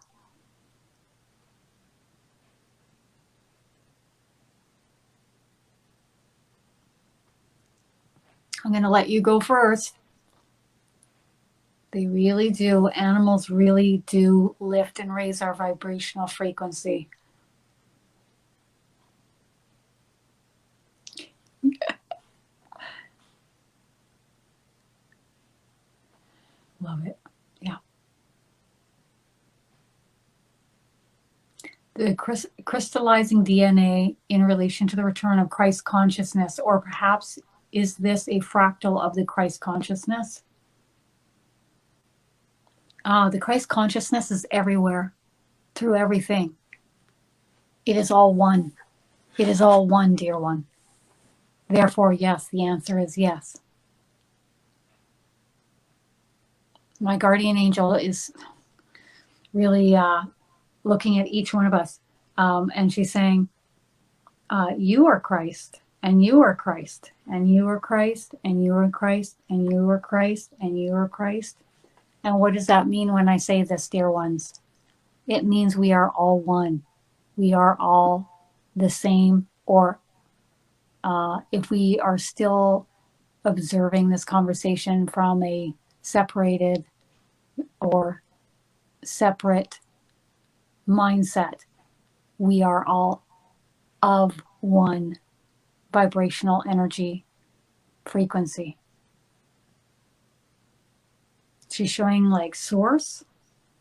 Speaker 1: I'm going to let you go first. They really do. Animals really do lift and raise our vibrational frequency. Love it. Yeah. The crystallizing DNA in relation to the return of Christ consciousness, or perhaps is this a fractal of the Christ consciousness? The Christ consciousness is everywhere, through everything. It is all one. It is all one, dear one. Therefore, yes, the answer is yes. My guardian angel is really looking at each one of us, and she's saying, you are Christ, and you are Christ, and you are Christ, and you are Christ, and you are Christ, and you are Christ. And what does that mean when I say this, dear ones? It means we are all one. We are all the same, or if we are still observing this conversation from a separated or separate mindset. We are all of one vibrational energy frequency. She's showing like source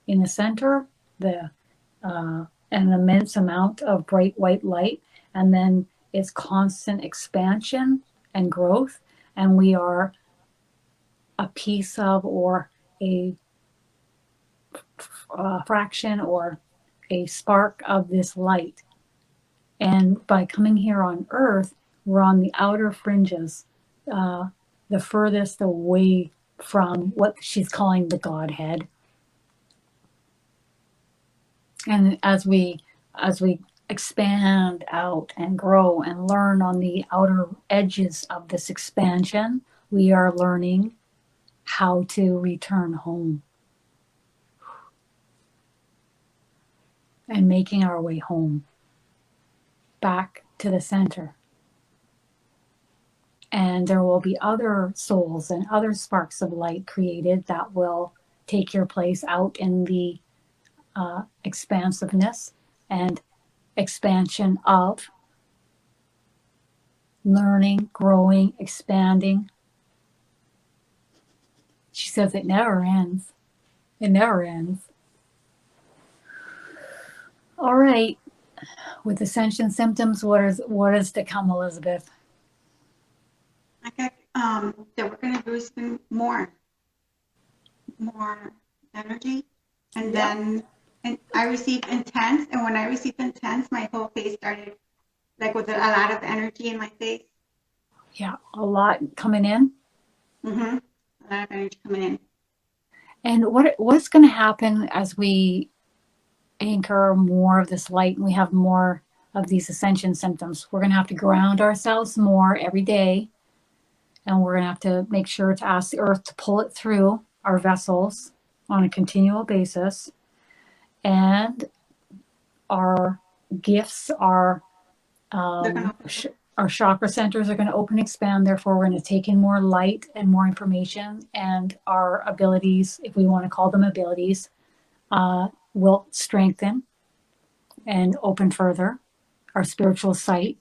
Speaker 1: in the center, the an immense amount of bright white light, and then it's constant expansion and growth, and we are a piece of, or a fraction, or a spark of this light. And by coming here on Earth, we're on the outer fringes, the furthest away from what she's calling the Godhead. And as we expand out and grow and learn on the outer edges of this expansion, we are learning how to return home and making our way home back to the center. And there will be other souls and other sparks of light created that will take your place out in the expansiveness and expansion of learning, growing, expanding. She says it never ends. It never ends. All right. With Ascension symptoms, what is to come, Elizabeth?
Speaker 2: I got that we're gonna do is more energy, and then I received intense, and when I received intense, my whole face started like with a lot of energy in my face.
Speaker 1: Yeah, a lot coming in.
Speaker 2: Mm-hmm. A lot of energy coming in.
Speaker 1: And what's going to happen as we anchor more of this light and we have more of these ascension symptoms? We're going to have to ground ourselves more every day, and we're going to have to make sure to ask the earth to pull it through our vessels on a continual basis. And our gifts are our chakra centers are going to open, expand. Therefore, we're going to take in more light and more information, and our abilities, if we want to call them abilities, will strengthen and open further. Our spiritual sight.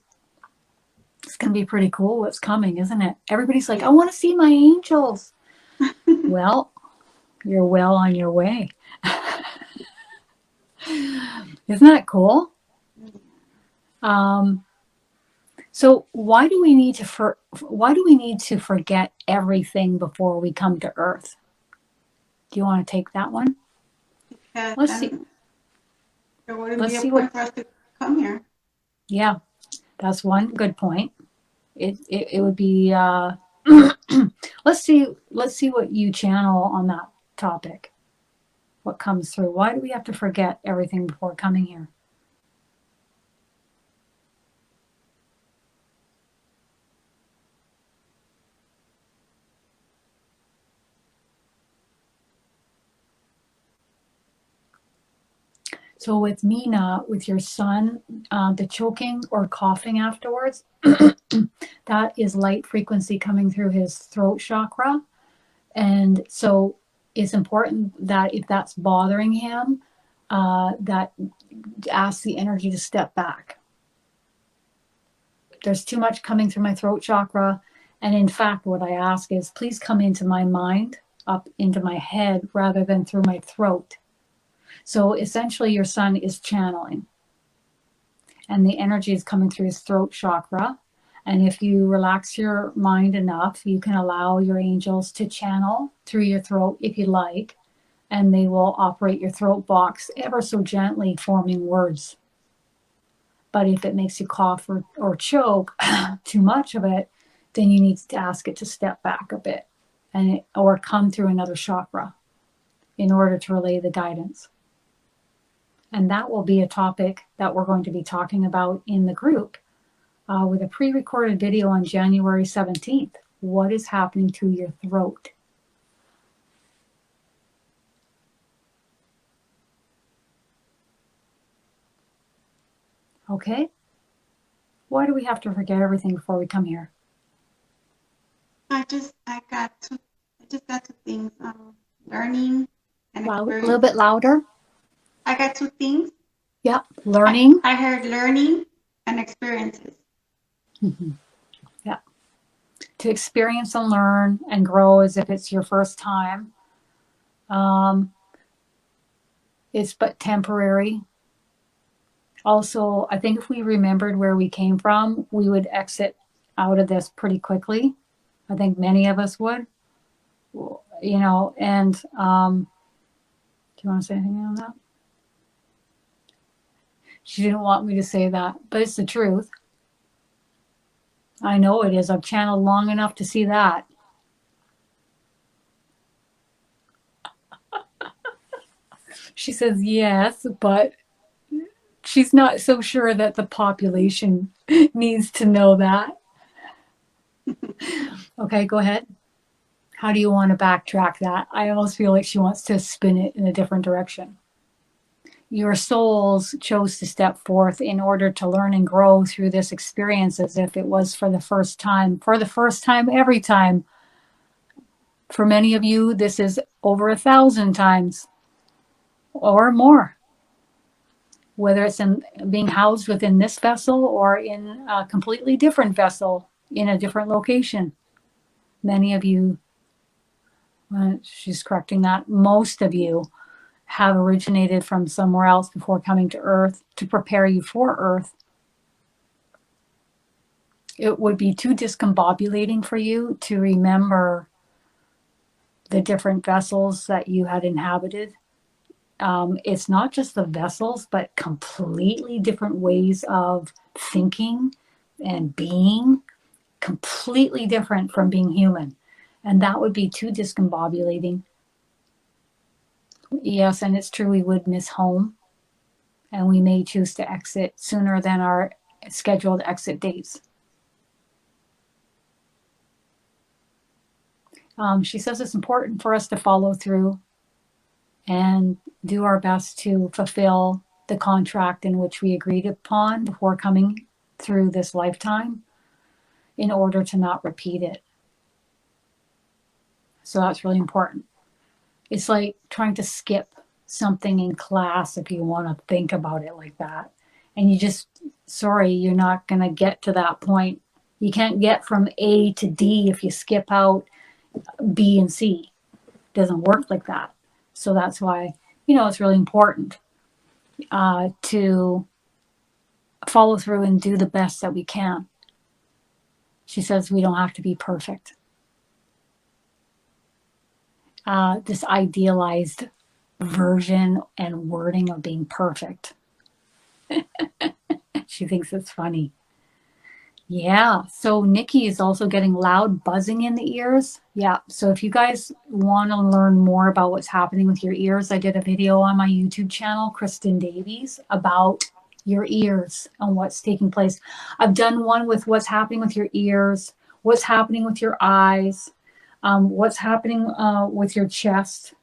Speaker 1: It's going to be pretty cool what's coming, isn't it? Everybody's like, I want to see my angels. Well, you're well on your way. Isn't that cool? So why do we need to forget everything before we come to Earth? Do you want to take that one?
Speaker 2: Because
Speaker 1: Let's see.
Speaker 2: There wouldn't be a point for us to come here.
Speaker 1: Yeah, that's one good point. It would be. Let's see what you channel on that topic. What comes through? Why do we have to forget everything before coming here? So with Mina, with your son, the choking or coughing afterwards, that is light frequency coming through his throat chakra. And so it's important that if that's bothering him, that ask the energy to step back. There's too much coming through my throat chakra. And in fact, what I ask is, please come into my mind, up into my head, rather than through my throat. So essentially, your son is channeling. And the energy is coming through his throat chakra. And if you relax your mind enough, you can allow your angels to channel through your throat if you like. And they will operate your throat box ever so gently, forming words. But if it makes you cough or choke too much of it, then you need to ask it to step back a bit or come through another chakra in order to relay the guidance. And that will be a topic that we're going to be talking about in the group with a pre-recorded video on January 17th. What is happening to your throat? Okay? Why do we have to forget everything before we come here?
Speaker 2: I just got two things. Learning and
Speaker 1: A little
Speaker 2: experience.
Speaker 1: bit louder.
Speaker 2: I got two things.
Speaker 1: Yep. Learning.
Speaker 2: I heard learning and experiences.
Speaker 1: Mm-hmm. Yeah. To experience and learn and grow as if it's your first time. It's but temporary. Also, I think if we remembered where we came from, we would exit out of this pretty quickly. I think many of us would. You know, and do you want to say anything on that? She didn't want me to say that, but it's the truth. I know it is. I've channeled long enough to see that. She says yes, but she's not so sure that the population needs to know that. Okay, go ahead. How do you want to backtrack that? I almost feel like she wants to spin it in a different direction. Your souls chose to step forth in order to learn and grow through this experience as if it was for the first time, every time. For many of you, this is over 1,000 times or more, whether it's in being housed within this vessel or in a completely different vessel in a different location. Many of you, she's correcting that, most of you have originated from somewhere else before coming to Earth to prepare you for Earth. It would be too discombobulating for you to remember the different vessels that you had inhabited. It's not just the vessels, but completely different ways of thinking and being, completely different from being human. And that would be too discombobulating. Yes, and it's true, we would miss home, and we may choose to exit sooner than our scheduled exit dates. She says it's important for us to follow through and do our best to fulfill the contract in which we agreed upon before coming through this lifetime in order to not repeat it. So that's really important. It's like trying to skip something in class if you want to think about it like that. And you just, sorry, you're not going to get to that point. You can't get from A to D if you skip out B and C. It doesn't work like that. So that's why, it's really important to follow through and do the best that we can. She says we don't have to be perfect. This idealized version and wording of being perfect. She thinks it's funny. Yeah, so Nikki is also getting loud buzzing in the ears. Yeah, so if you guys want to learn more about what's happening with your ears, I did a video on my YouTube channel, Kristin Davies, about your ears and what's taking place. I've done one with what's happening with your ears, what's happening with your eyes, what's happening with your chest.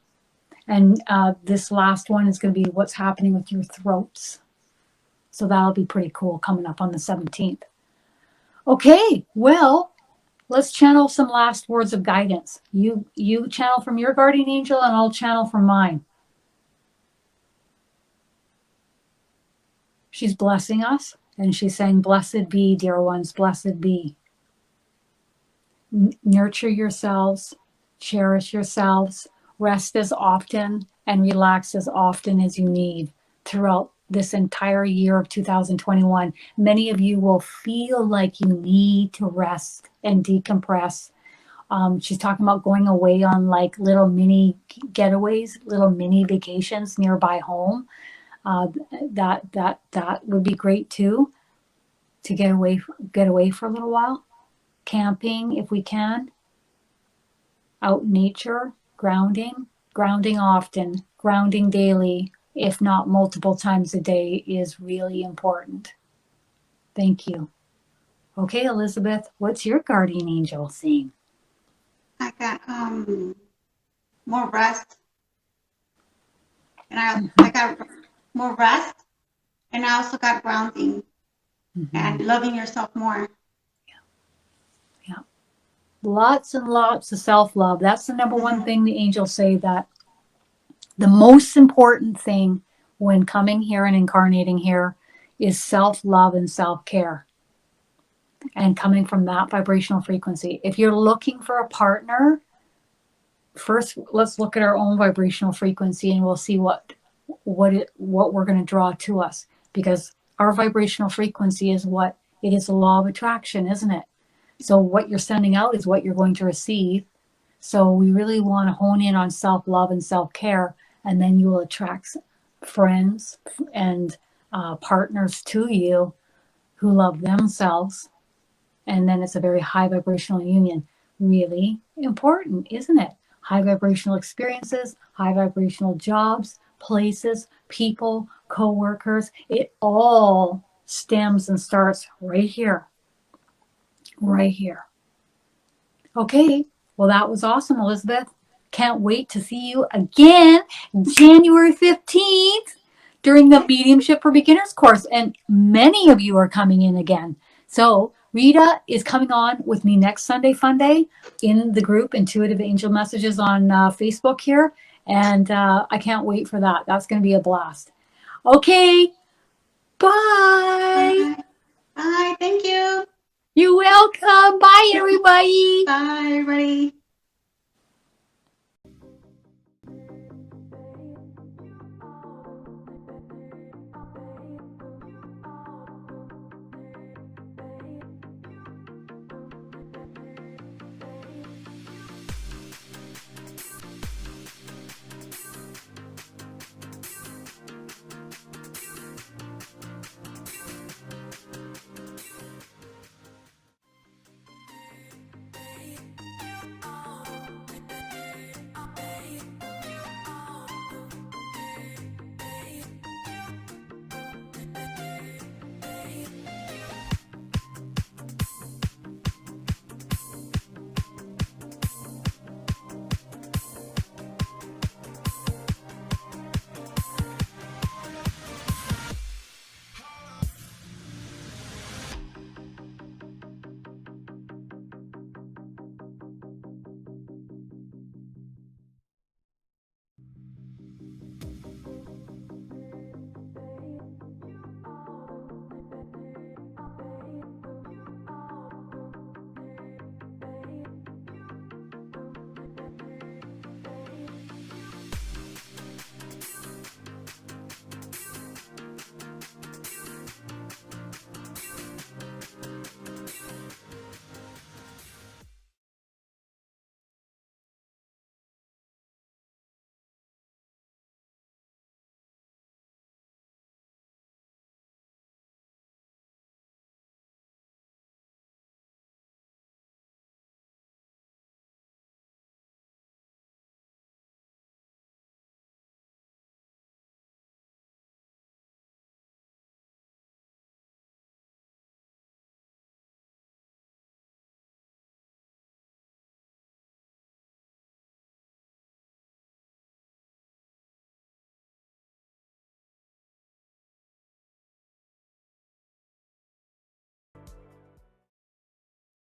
Speaker 1: And this last one is going to be what's happening with your throats. So that'll be pretty cool coming up on the 17th. Okay, well, let's channel some last words of guidance. You channel from your guardian angel and I'll channel from mine. She's blessing us and she's saying, blessed be, dear ones, blessed be. Nurture yourselves, cherish yourselves, rest as often and relax as often as you need throughout this entire year of 2021. Many of you will feel like you need to rest and decompress. She's talking about going away on like little mini getaways, little mini vacations nearby home. That would be great too, to get away for a little while. Camping if we can. Out in nature, grounding often, grounding daily, if not multiple times a day, is really important. Thank you. Okay, Elizabeth, what's your guardian angel saying?
Speaker 2: I got more rest, and I got more rest, and I also got grounding and loving yourself more.
Speaker 1: Yeah. lots and lots of self-love. That's the number one thing the angels say, that the most important thing when coming here and incarnating here is self-love and self-care, and coming from that vibrational frequency. If you're looking for a partner, first let's look at our own vibrational frequency, and we'll see what we're going to draw to us, because our vibrational frequency is what it is, the law of attraction, isn't it? So what you're sending out is what you're going to receive. So we really want to hone in on self-love and self-care, and then you will attract friends and partners to you who love themselves. And then it's a very high vibrational union. Really important, isn't it? High vibrational experiences, high vibrational jobs, places, people, co-workers. It all stems and starts right here. Right here. Okay. Well, that was awesome, Elizabeth. Can't wait to see you again January 15th during the Mediumship for Beginners course. And many of you are coming in again. So Rita is coming on with me next Sunday Fun Day in the group Intuitive Angel Messages on Facebook here. And I can't wait for that. That's going to be a blast. Okay. Bye.
Speaker 2: Bye. Bye. Thank you.
Speaker 1: You're welcome. Bye, everybody.
Speaker 2: Bye, everybody.